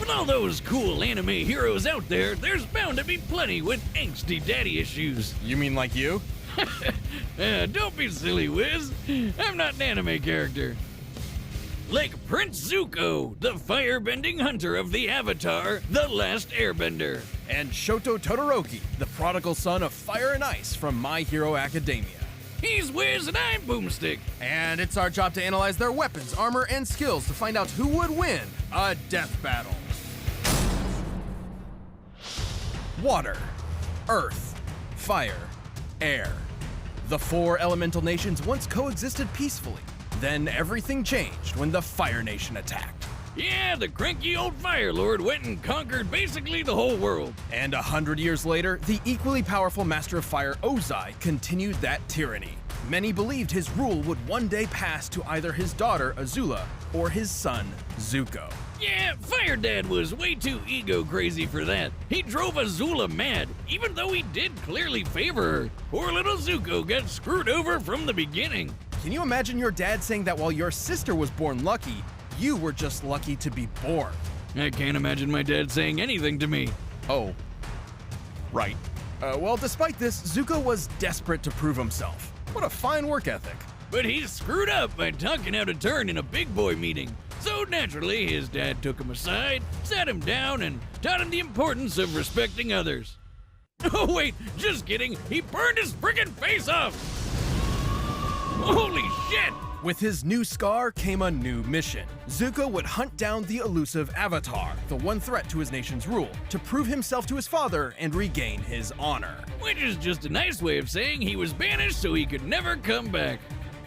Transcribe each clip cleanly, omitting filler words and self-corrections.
With all those cool anime heroes out there, there's bound to be plenty with angsty daddy issues. You mean like you? Don't be silly, Wiz. I'm not an anime character. Like Prince Zuko, the firebending hunter of the Avatar, The Last Airbender. And Shoto Todoroki, the prodigal son of fire and ice from My Hero Academia. He's Wiz and I'm Boomstick. And it's our job to analyze their weapons, armor, and skills to find out who would win a death battle. Water, earth, fire, air. The four elemental nations once coexisted peacefully. Then everything changed when the Fire Nation attacked. Yeah, the cranky old Fire Lord went and conquered basically the whole world. And 100 years later, the equally powerful Master of Fire Ozai continued that tyranny. Many believed his rule would one day pass to either his daughter Azula or his son Zuko. Yeah, Fire Dad was way too ego crazy for that. He drove Azula mad, even though he did clearly favor her. Poor little Zuko got screwed over from the beginning. Can you imagine your dad saying that while your sister was born lucky, you were just lucky to be born? I can't imagine my dad saying anything to me. Oh. Right. Well, despite this, Zuko was desperate to prove himself. What a fine work ethic. But he screwed up by talking out of turn in a big boy meeting. So naturally, his dad took him aside, sat him down, and taught him the importance of respecting others. Oh wait, just kidding, he burned his friggin' face off! Holy shit! With his new scar came a new mission. Zuko would hunt down the elusive Avatar, the one threat to his nation's rule, to prove himself to his father and regain his honor. Which is just a nice way of saying he was banished so he could never come back.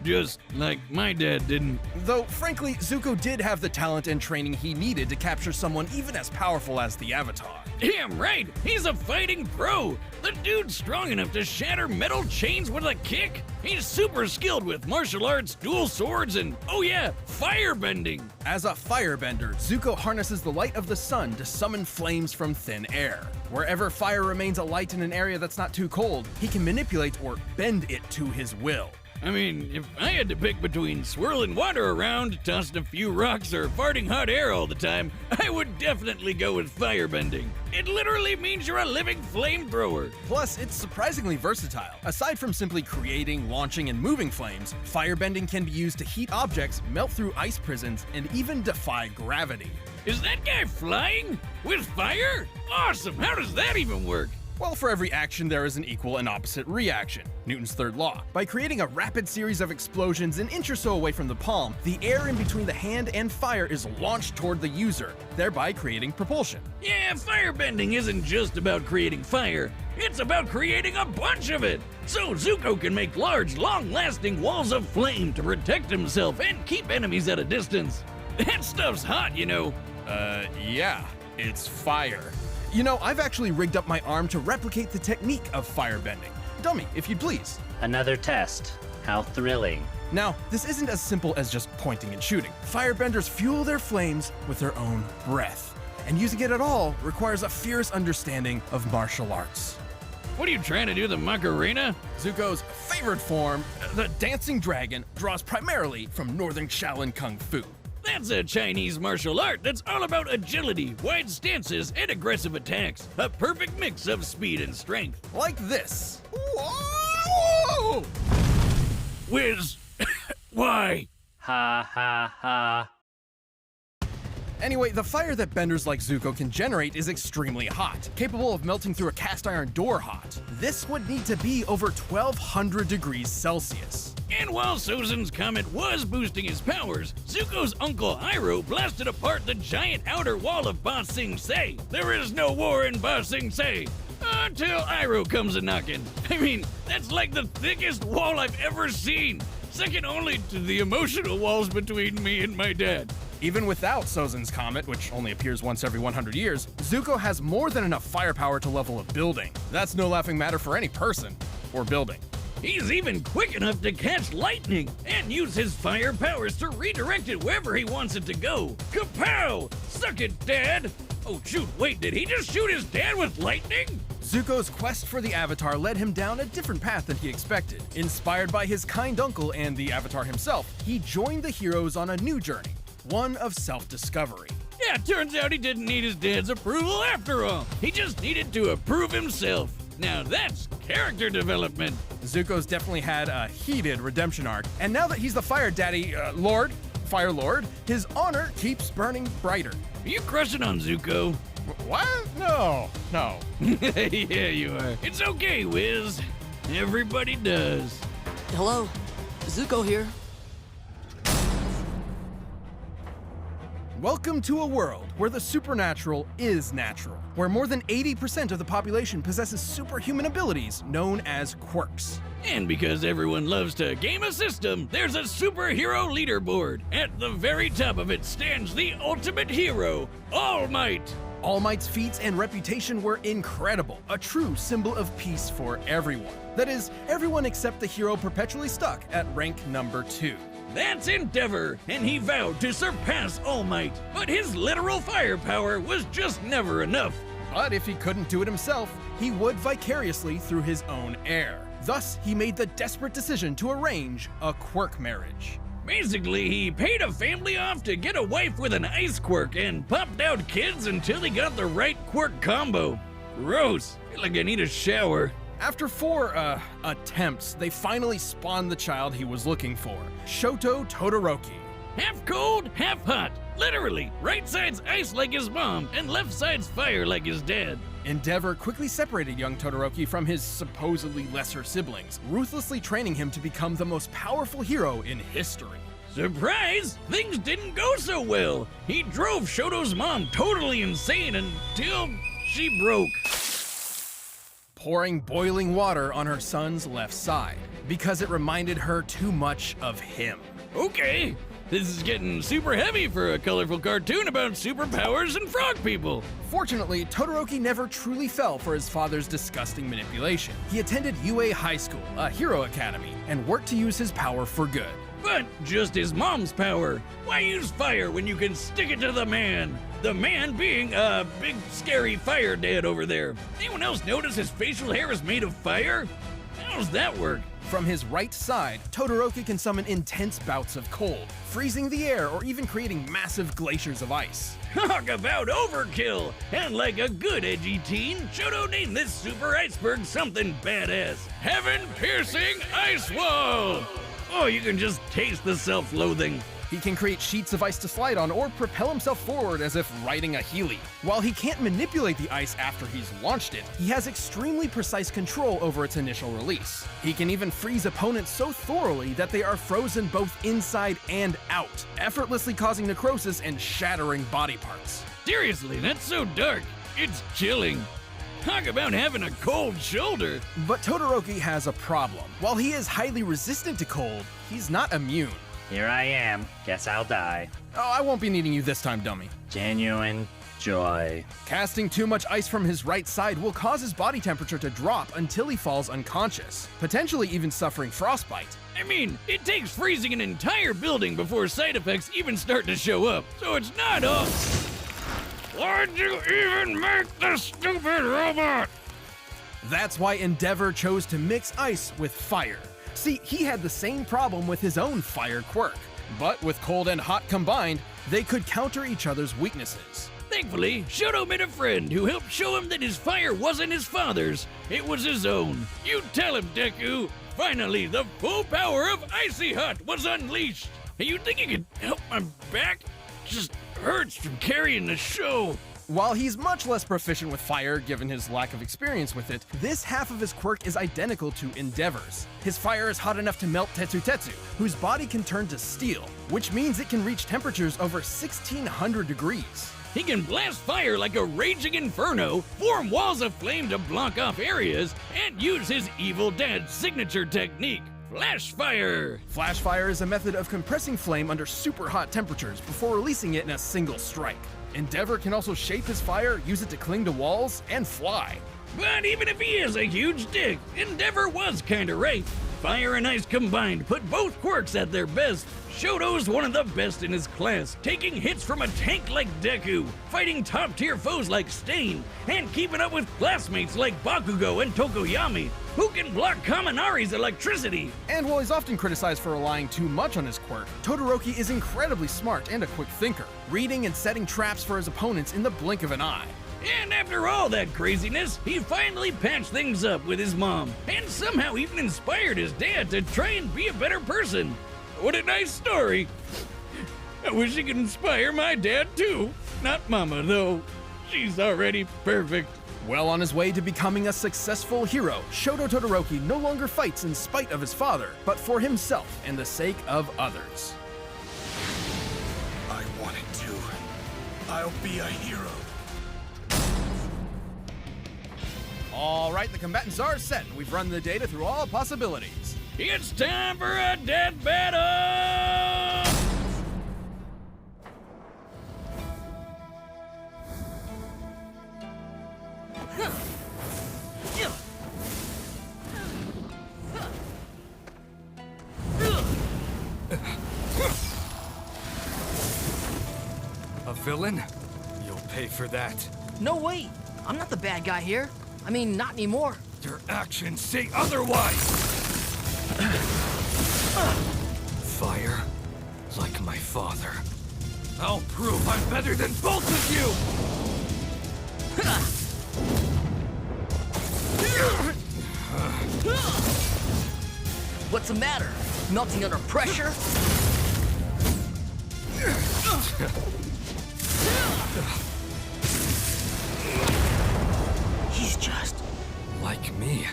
Just like my dad didn't. Though, frankly, Zuko did have the talent and training he needed to capture someone even as powerful as the Avatar. Damn right, he's a fighting pro. The dude's strong enough to shatter metal chains with a kick. He's super skilled with martial arts, dual swords, and oh yeah, firebending. As a firebender, Zuko harnesses the light of the sun to summon flames from thin air. Wherever fire remains alight in an area that's not too cold, he can manipulate or bend it to his will. I mean, if I had to pick between swirling water around, tossing a few rocks, or farting hot air all the time, I would definitely go with firebending. It literally means you're a living flamethrower. Plus, it's surprisingly versatile. Aside from simply creating, launching, and moving flames, firebending can be used to heat objects, melt through ice prisons, and even defy gravity. Is that guy flying? With fire? Awesome, how does that even work? Well, for every action, there is an equal and opposite reaction. Newton's third law. By creating a rapid series of explosions an inch or so away from the palm, the air in between the hand and fire is launched toward the user, thereby creating propulsion. Yeah, firebending isn't just about creating fire, it's about creating a bunch of it. So Zuko can make large, long-lasting walls of flame to protect himself and keep enemies at a distance. That stuff's hot, you know. Yeah, it's fire. You know, I've actually rigged up my arm to replicate the technique of firebending. Dummy, if you'd please. Another test. How thrilling. Now, this isn't as simple as just pointing and shooting. Firebenders fuel their flames with their own breath. And using it at all requires a fierce understanding of martial arts. What are you trying to do, the Macarena? Zuko's favorite form, the dancing dragon, draws primarily from northern Shaolin Kung Fu. That's a Chinese martial art that's all about agility, wide stances, and aggressive attacks. A perfect mix of speed and strength. Like this. Whoa! Wiz, why? Ha ha ha. Anyway, the fire that benders like Zuko can generate is extremely hot, capable of melting through a cast iron door hot. This would need to be over 1200 degrees Celsius. And while Sozin's comet was boosting his powers, Zuko's uncle Iroh blasted apart the giant outer wall of Ba Sing Se. There is no war in Ba Sing Se. Until Iroh comes a-knockin'. I mean, that's like the thickest wall I've ever seen. Second only to the emotional walls between me and my dad. Even without Sozin's comet, which only appears once every 100 years, Zuko has more than enough firepower to level a building. That's no laughing matter for any person or building. He's even quick enough to catch lightning and use his fire powers to redirect it wherever he wants it to go. Kapow! Suck it, Dad! Oh shoot, wait, did he just shoot his dad with lightning? Zuko's quest for the Avatar led him down a different path than he expected. Inspired by his kind uncle and the Avatar himself, he joined the heroes on a new journey, one of self-discovery. Yeah, turns out he didn't need his dad's approval after all. He just needed to approve himself. Now that's character development. Zuko's definitely had a heated redemption arc, and now that he's the Fire Daddy, Fire Lord, his honor keeps burning brighter. Are you crushing on Zuko? What? No. Yeah, you are. It's okay, Wiz. Everybody does. Hello, Zuko here. Welcome to a world where the supernatural is natural, where more than 80% of the population possesses superhuman abilities known as quirks. And because everyone loves to game a system, there's a superhero leaderboard. At the very top of it stands the ultimate hero, All Might. All Might's feats and reputation were incredible, a true symbol of peace for everyone. That is, everyone except the hero perpetually stuck at rank number 2. That's Endeavor, and he vowed to surpass All Might. But his literal firepower was just never enough. But if he couldn't do it himself, he would vicariously through his own heir. Thus, he made the desperate decision to arrange a quirk marriage. Basically, he paid a family off to get a wife with an ice quirk and popped out kids until he got the right quirk combo. Gross. I feel like I need a shower. After 4, attempts, they finally spawned the child he was looking for, Shoto Todoroki. Half cold, half hot. Literally, right side's ice like his mom, and left side's fire like his dad. Endeavor quickly separated young Todoroki from his supposedly lesser siblings, ruthlessly training him to become the most powerful hero in history. Surprise! Things didn't go so well. He drove Shoto's mom totally insane until she broke. Pouring boiling water on her son's left side, because it reminded her too much of him. Okay, this is getting super heavy for a colorful cartoon about superpowers and frog people. Fortunately, Todoroki never truly fell for his father's disgusting manipulation. He attended UA High School, a hero academy, and worked to use his power for good. But just his mom's power. Why use fire when you can stick it to the man? The man being a big scary fire dad over there. Anyone else notice his facial hair is made of fire? How's that work? From his right side, Todoroki can summon intense bouts of cold, freezing the air or even creating massive glaciers of ice. Talk about overkill! And like a good edgy teen, Shoto named this super iceberg something badass. Heaven-piercing ice wall! Oh, you can just taste the self-loathing. He can create sheets of ice to slide on or propel himself forward as if riding a Heeley. While he can't manipulate the ice after he's launched it, he has extremely precise control over its initial release. He can even freeze opponents so thoroughly that they are frozen both inside and out, effortlessly causing necrosis and shattering body parts. Seriously, that's so dark. It's chilling. Talk about having a cold shoulder. But Todoroki has a problem. While he is highly resistant to cold, he's not immune. Here I am. Guess I'll die. Oh, I won't be needing you this time, dummy. Genuine joy. Casting too much ice from his right side will cause his body temperature to drop until he falls unconscious, potentially even suffering frostbite. I mean, it takes freezing an entire building before side effects even start to show up, so it's not all. Why'd you even make the stupid robot? That's why Endeavor chose to mix ice with fire. See, he had the same problem with his own fire quirk, but with cold and hot combined, they could counter each other's weaknesses. Thankfully, Shoto met a friend who helped show him that his fire wasn't his father's, it was his own. You tell him, Deku. Finally, the full power of Icy Hot was unleashed. Hey, you think you could help my back? Just hurts from carrying the show. While he's much less proficient with fire given his lack of experience with it, this half of his quirk is identical to Endeavor's. His fire is hot enough to melt Tetsu, whose body can turn to steel, which means it can reach temperatures over 1600 degrees. He can blast fire like a raging inferno, form walls of flame to block off areas, and use his evil dad's signature technique, Flash Fire! Flash fire is a method of compressing flame under super hot temperatures before releasing it in a single strike. Endeavor can also shape his fire, use it to cling to walls, and fly. But even if he is a huge dick, Endeavor was kinda right. Fire and ice combined put both quirks at their best. Shoto's one of the best in his class, taking hits from a tank like Deku, fighting top-tier foes like Stain, and keeping up with classmates like Bakugo and Tokoyami, who can block Kaminari's electricity. And while he's often criticized for relying too much on his quirk, Todoroki is incredibly smart and a quick thinker, reading and setting traps for his opponents in the blink of an eye. And after all that craziness, he finally patched things up with his mom, and somehow even inspired his dad to try and be a better person. What a nice story. I wish he could inspire my dad too. Not Mama, though. She's already perfect. Well on his way to becoming a successful hero, Shoto Todoroki no longer fights in spite of his father, but for himself and the sake of others. I wanted to. I'll be a hero. All right, the combatants are set, and we've run the data through all possibilities. It's time for a dead battle! A villain? You'll pay for that. No, wait. I'm not the bad guy here. I mean, not anymore. Your actions say otherwise! Fire, like my father. I'll prove I'm better than both of you! What's the matter? Melting under pressure? He's just... like me.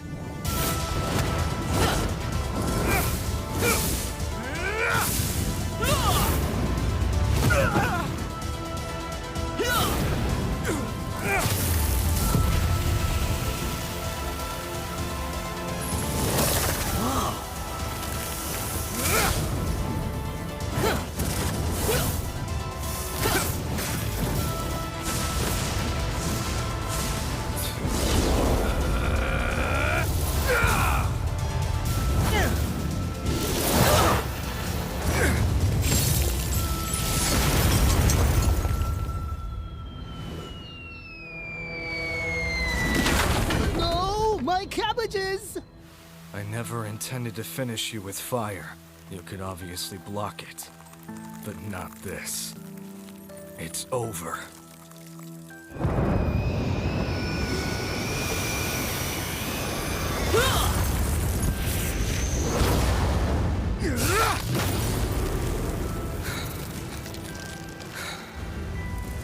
Cabbages! I never intended to finish you with fire. You could obviously block it. But not this. It's over.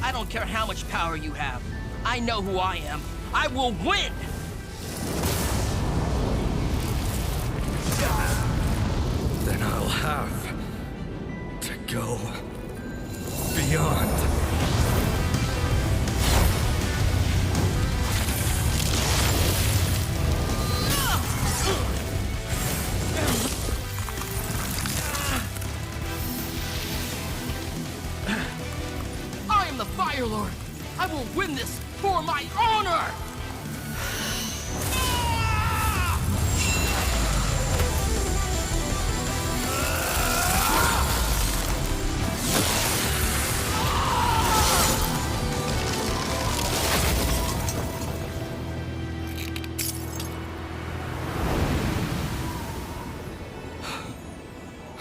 I don't care how much power you have. I know who I am. I will win! Then I'll have to go beyond. I am the Fire Lord! I will win this for my honor!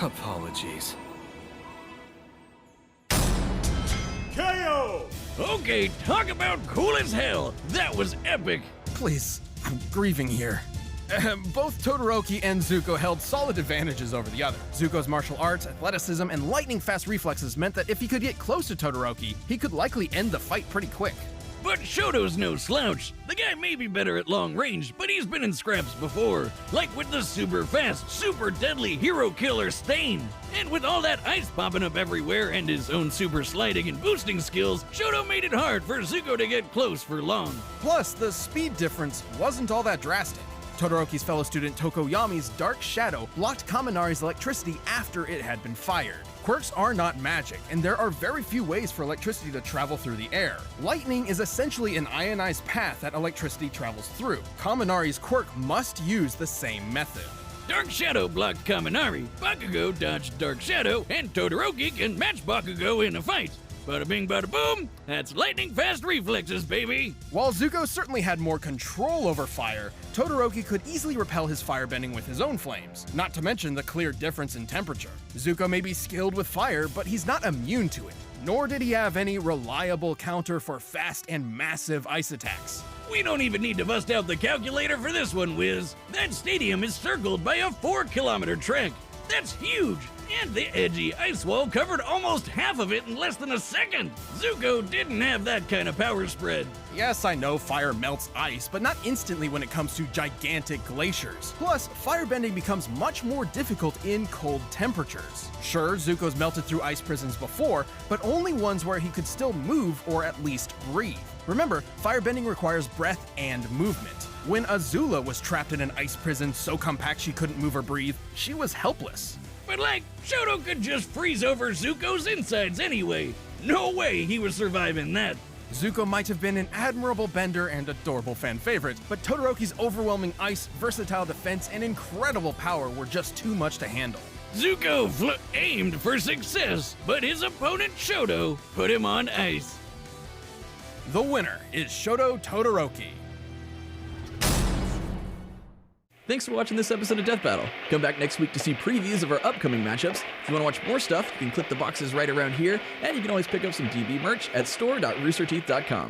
Apologies. KO! Okay, talk about cool as hell. That was epic. Please, I'm grieving here. Both Todoroki and Zuko held solid advantages over the other. Zuko's martial arts, athleticism, and lightning-fast reflexes meant that if he could get close to Todoroki, he could likely end the fight pretty quick. But Shoto's no slouch. The guy may be better at long range, but he's been in scraps before. Like with the super fast, super deadly hero killer Stain. And with all that ice popping up everywhere and his own super sliding and boosting skills, Shoto made it hard for Zuko to get close for long. Plus, the speed difference wasn't all that drastic. Todoroki's fellow student Tokoyami's Dark Shadow blocked Kaminari's electricity after it had been fired. Quirks are not magic, and there are very few ways for electricity to travel through the air. Lightning is essentially an ionized path that electricity travels through. Kaminari's quirk must use the same method. Dark Shadow blocked Kaminari, Bakugo dodged Dark Shadow, and Todoroki can match Bakugo in a fight. Bada bing, bada boom, that's lightning fast reflexes, baby! While Zuko certainly had more control over fire, Todoroki could easily repel his firebending with his own flames, not to mention the clear difference in temperature. Zuko may be skilled with fire, but he's not immune to it, nor did he have any reliable counter for fast and massive ice attacks. We don't even need to bust out the calculator for this one, Wiz. That stadium is circled by a 4-kilometer track. That's huge! And the edgy ice wall covered almost half of it in less than a second! Zuko didn't have that kind of power spread. Yes, I know fire melts ice, but not instantly when it comes to gigantic glaciers. Plus, firebending becomes much more difficult in cold temperatures. Sure, Zuko's melted through ice prisons before, but only ones where he could still move or at least breathe. Remember, firebending requires breath and movement. When Azula was trapped in an ice prison so compact she couldn't move or breathe, she was helpless. But Shoto could just freeze over Zuko's insides anyway. No way he was surviving that. Zuko might have been an admirable bender and adorable fan favorite, but Todoroki's overwhelming ice, versatile defense, and incredible power were just too much to handle. Zuko aimed for success, but his opponent Shoto put him on ice. The winner is Shoto Todoroki. Thanks for watching this episode of Death Battle. Come back next week to see previews of our upcoming matchups. If you want to watch more stuff, you can click the boxes right around here, and you can always pick up some DB merch at store.roosterteeth.com.